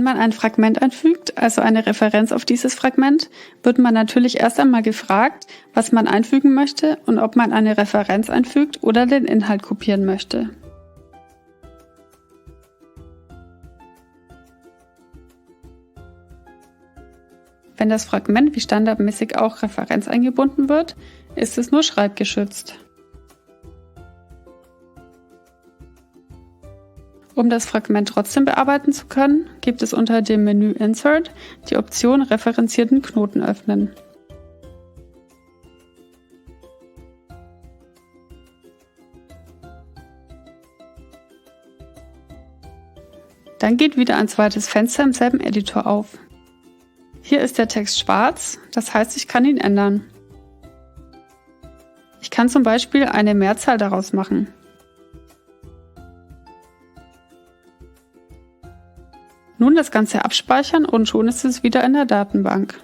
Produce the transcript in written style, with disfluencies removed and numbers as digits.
man ein Fragment einfügt, also eine Referenz auf dieses Fragment, wird man natürlich erst einmal gefragt, was man einfügen möchte und ob man eine Referenz einfügt oder den Inhalt kopieren möchte. Wenn das Fragment wie standardmäßig auch Referenz eingebunden wird, ist es nur schreibgeschützt. Um das Fragment trotzdem bearbeiten zu können, gibt es unter dem Menü Insert die Option Referenzierten Knoten öffnen. Dann geht wieder ein zweites Fenster im selben Editor auf. Hier ist der Text schwarz, das heißt, ich kann ihn ändern. Ich kann zum Beispiel eine Mehrzahl daraus machen. Nun das Ganze abspeichern und schon ist es wieder in der Datenbank.